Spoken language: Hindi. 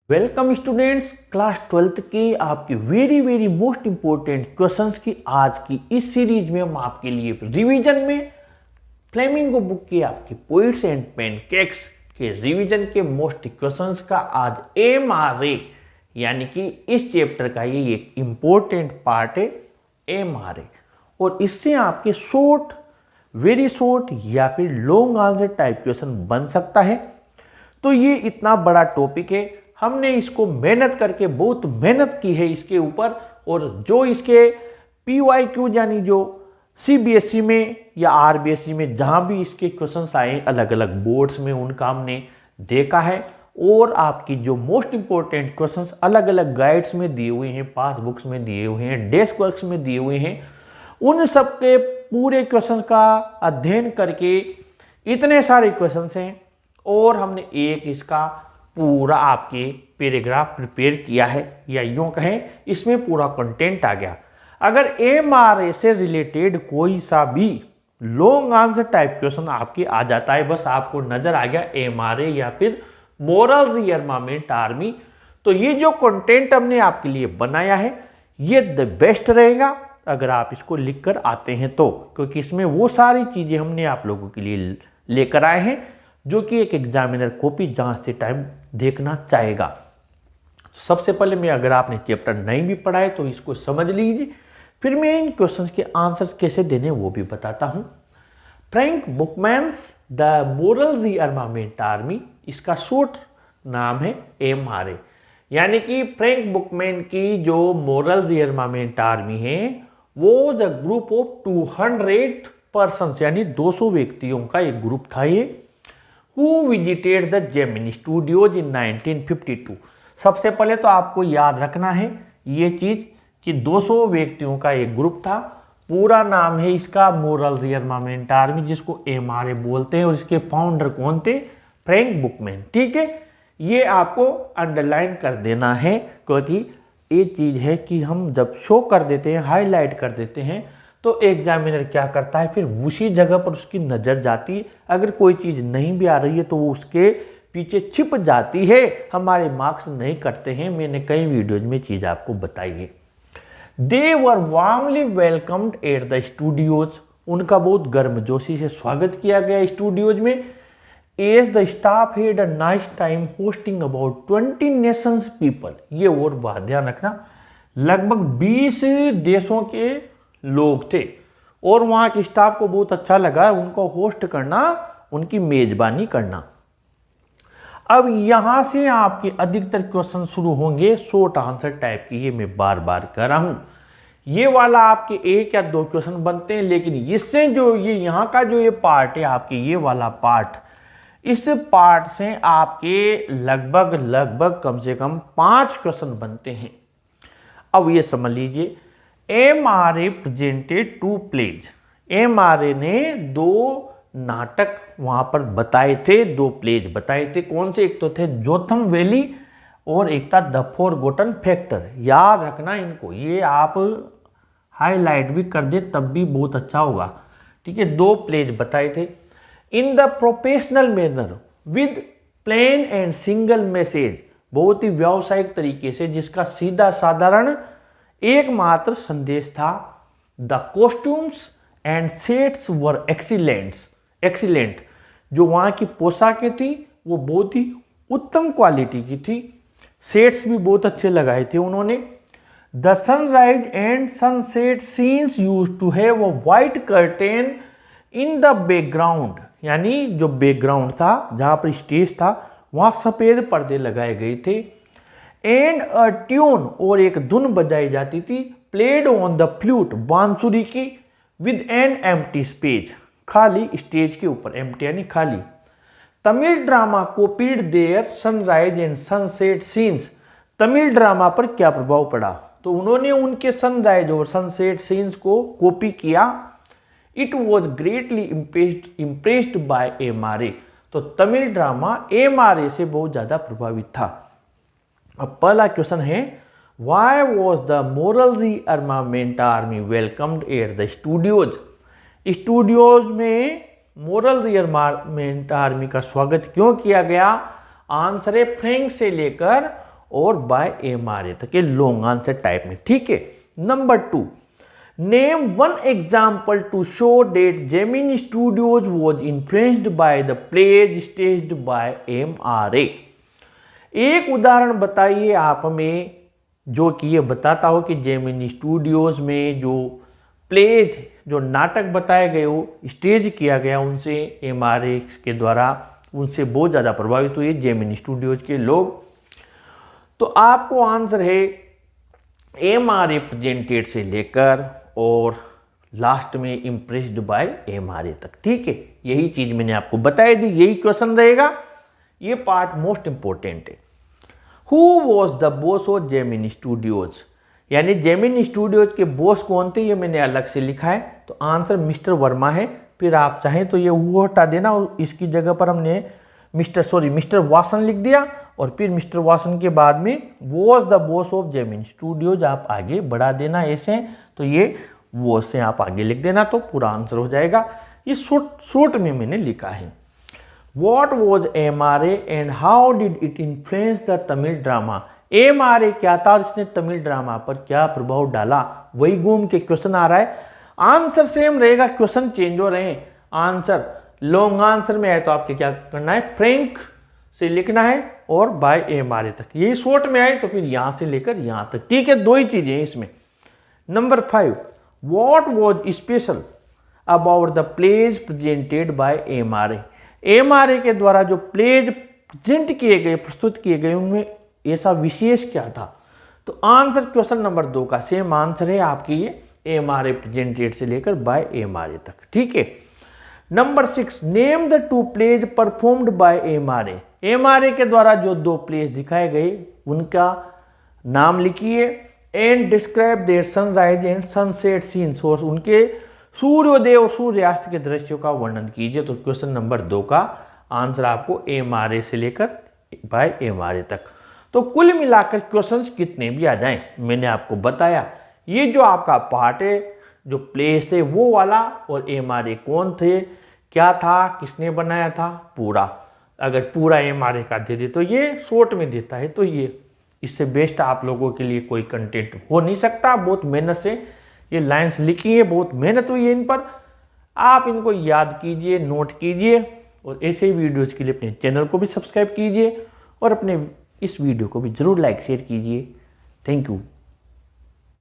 वेलकम स्टूडेंट्स, क्लास 12th के आपके वेरी मोस्ट इंपॉर्टेंट क्वेश्चंस की आज की इस सीरीज में हम आपके लिए रिवीजन में फ्लेमिंगो बुक के आपके पोइट्स एंड पैनकेक्स के रिवीजन के मोस्ट क्वेश्चंस का आज एमआरए यानी कि इस चैप्टर का ये एक इम्पोर्टेंट पार्ट है एमआरए। और इससे आपके शॉर्ट, वेरी शॉर्ट या फिर लॉन्ग आंसर टाइप क्वेश्चन बन सकता है। तो ये इतना बड़ा टॉपिक है, हमने इसको मेहनत करके बहुत मेहनत की है इसके ऊपर। और जो इसके PYQ यानी जो CBSE में या RBSE में जहाँ भी इसके क्वेश्चंस आए अलग अलग बोर्ड्स में, उनका हमने देखा है। और आपकी जो मोस्ट इंपॉर्टेंट क्वेश्चंस अलग अलग गाइड्स में दिए हुए हैं, पास बुक्स में दिए हुए हैं, डेस्क वर्क्स में दिए हुए हैं, उन सब के पूरे क्वेश्चन का अध्ययन करके इतने सारे क्वेश्चंस हैं और हमने एक इसका पूरा आपके पैराग्राफ प्रिपेयर किया है, या यूँ कहें इसमें पूरा कंटेंट आ गया। अगर एमआरए से रिलेटेड कोई सा भी लॉन्ग आंसर टाइप क्वेश्चन आपके आ जाता है, बस आपको नजर आ गया एमआरए या फिर मोरल रियरमामेंट आर्मी, तो ये जो कंटेंट हमने आपके लिए बनाया है ये द बेस्ट रहेगा अगर आप इसको लिख कर आते हैं तो, क्योंकि इसमें वो सारी चीज़ें हमने आप लोगों के लिए लेकर आए हैं जो कि एक एग्जामिनर कॉपी जांचते टाइम देखना चाहेगा। सबसे पहले मैं, अगर आपने चैप्टर नहीं भी पढ़ा है तो इसको समझ लीजिए, फिर मैं इन क्वेश्चंस के आंसर्स कैसे देने वो भी बताता हूं। Frank बुकमैन्स the moral rearmament army, इसका शॉर्ट नाम है एमआरए। यानी कि फ्रैंक बुकमैन की जो मोरल रीअर्मामेंट आर्मी है वो द ग्रुप ऑफ 200 पर्सन्स यानी 200 व्यक्तियों का एक ग्रुप था ये, Who visited the Gemini Studios in 1952। सबसे पहले तो आपको याद रखना है ये चीज कि 200 व्यक्तियों का एक ग्रुप था। पूरा नाम है इसका मोरल रियरमामेंट आर्मी, जिसको एमआरए बोलते हैं, और इसके फाउंडर कौन थे? Frank Bookman. ठीक है, ये आपको अंडरलाइन कर देना है, क्योंकि ये चीज है कि हम जब शो कर देते हैं, हाईलाइट कर देते हैं, तो एग्जामिनर क्या करता है, फिर उसी जगह पर उसकी नज़र जाती है। अगर कोई चीज़ नहीं भी आ रही है तो वो उसके पीछे छिप जाती है, हमारे मार्क्स नहीं करते हैं। मैंने कई वीडियोज में चीज़ आपको बताई है। They were warmly welcomed at the studios, उनका बहुत गर्मजोशी से स्वागत किया गया स्टूडियोज में। As the staff had a nice time hosting about 20 nations people, ये और बात ध्यान रखना, लगभग 20 देशों के लोग थे और वहाँ के स्टाफ को बहुत अच्छा लगा उनको होस्ट करना, उनकी मेजबानी करना। अब यहाँ से आपके अधिकतर क्वेश्चन शुरू होंगे शॉर्ट आंसर टाइप की, ये मैं बार बार कर रहा हूँ। ये वाला आपके 1 या 2 क्वेश्चन बनते हैं, लेकिन इससे जो ये यहाँ का जो ये पार्ट है आपके, ये वाला पार्ट, इस पार्ट से आपके लगभग कम से कम 5 क्वेश्चन बनते हैं। अब ये समझ लीजिए, एमआरए प्रेजेंटेड 2 प्लेज, एमआरए ने 2 नाटक वहां पर बताए थे, 2 प्लेज बताए थे। कौन से? एक तो थे जोथम वैली और एक था द फॉरगॉटन फैक्टर। याद रखना इनको, ये आप हाईलाइट भी कर दे तब भी बहुत अच्छा होगा। ठीक है, 2 प्लेज बताए थे। In the professional manner with plane and single message, बहुत ही व्यावसायिक तरीके से, जिसका सीधा साधारण एकमात्र संदेश था। The costumes and sets were excellent, जो वहाँ की पोशाकें थी वो बहुत ही उत्तम क्वालिटी की थी। सेट्स भी बहुत अच्छे लगाए थे उन्होंने। The sunrise and sunset scenes used to have a white curtain in the background, यानी जो बैकग्राउंड था जहाँ पर स्टेज था वहाँ सफ़ेद पर्दे लगाए गए थे। एंड अ ट्यून, और एक धुन बजाई जाती थी, प्लेड ऑन द फ्लूट, बांसुरी की, विद एन एम्प्टी स्पेस, खाली स्टेज के ऊपर, एम्प्टी यानी खाली। Tamil drama copied their sunrise and sunset scenes, Tamil drama पर क्या प्रभाव पड़ा? तो उन्होंने उनके सनराइज और सनसेट सीन्स को कॉपी किया। It was greatly impressed by MRA, तो तमिल ड्रामा एमआरए से बहुत ज़्यादा प्रभावित था। अब पहला क्वेश्चन है, why was the moral rearmament army welcomed at the studios, studios में मोरल रियरमामेंट आर्मी का स्वागत क्यों किया गया? आंसर है फ्रैंक से लेकर और बाय एम आर ए तक, ये लॉन्ग आंसर टाइप में। ठीक है। Number 2, name one example to show that Gemini studios was influenced by the plays staged by M R A. एक उदाहरण बताइए आप हमें जो कि ये बताता हो कि जेमिनी स्टूडियोज में जो प्लेज, जो नाटक बताए गए हो, स्टेज किया गया, उनसे एम आर ए के द्वारा उनसे बहुत ज़्यादा प्रभावित हुए जेमिनी स्टूडियोज के लोग। तो आपको आंसर है एम आर ए प्रेजेंटेड से लेकर और लास्ट में इम्प्रेस्ड बाय एम आर ए तक। ठीक है, यही चीज़ मैंने आपको बताई दी, यही क्वेश्चन रहेगा। ये पार्ट मोस्ट इंपॉर्टेंट है। Who was the boss of Gemini studios, यानी जेमिनी स्टूडियोज के बॉस कौन थे, ये मैंने अलग से लिखा है। तो आंसर मिस्टर वर्मा है। फिर आप चाहें तो ये वो हटा देना और इसकी जगह पर हमने मिस्टर वासन लिख दिया और फिर मिस्टर वासन के बाद में was the boss of Gemini studios आप आगे बढ़ा देना ऐसे। तो ये वॉज से आप आगे लिख देना तो पूरा आंसर हो जाएगा। ये शॉर्ट में मैंने लिखा है। What was MRA and how did it influence the Tamil drama? MRA क्या था और इसने तमिल ड्रामा पर क्या प्रभाव डाला, वही घूम के क्वेश्चन आ रहा है। आंसर सेम रहेगा, क्वेश्चन चेंज हो रहे हैं। आंसर लॉन्ग आंसर में है तो आपके क्या करना है, फ्रैंक से लिखना है और बाय MRA तक। यही शॉर्ट में आए तो फिर यहां से लेकर यहां तक। ठीक है, दो ही चीजें हैं इसमें। Number 5, What was special about the plays presented by MRA? MRA के द्वारा जो प्लेज प्रेजेंट किए गए, प्रस्तुत किए गए, उनमें ऐसा विशेष क्या था? तो आंसर क्वेश्चन नंबर 2 का सेम आंसर है आपकी ये MRA प्रेजेंटेड से लेकर बाय MRA तक। ठीक है। Number 6, name the 2 plays performed by MRA। MRA के द्वारा जो 2 प्लेज दिखाए गए उनका नाम लिखिए। And describe their sunrise and sunset scenes, और उनके सूर्योदय और सूर्यास्त के दृश्यों का वर्णन कीजिए। तो क्वेश्चन नंबर 2 का आंसर आपको MRA से लेकर बाय MRA तक। तो कुल मिलाकर क्वेश्चंस कितने भी आ जाएं, मैंने आपको बताया। ये जो आपका पार्ट है, जो प्लेस थे वो वाला, और MRA कौन थे, क्या था, किसने बनाया था, पूरा। अगर पूरा MRA का दे दे तो ये शॉर्ट में देता है, तो ये इससे बेस्ट आप लोगों के लिए कोई कंटेंट हो नहीं सकता। बहुत मेहनत से ये लाइंस लिखी है, बहुत मेहनत हुई है इन पर। आप इनको याद कीजिए, नोट कीजिए, और ऐसे ही वीडियोज़ के लिए अपने चैनल को भी सब्सक्राइब कीजिए और अपने इस वीडियो को भी ज़रूर लाइक शेयर कीजिए। Thank you.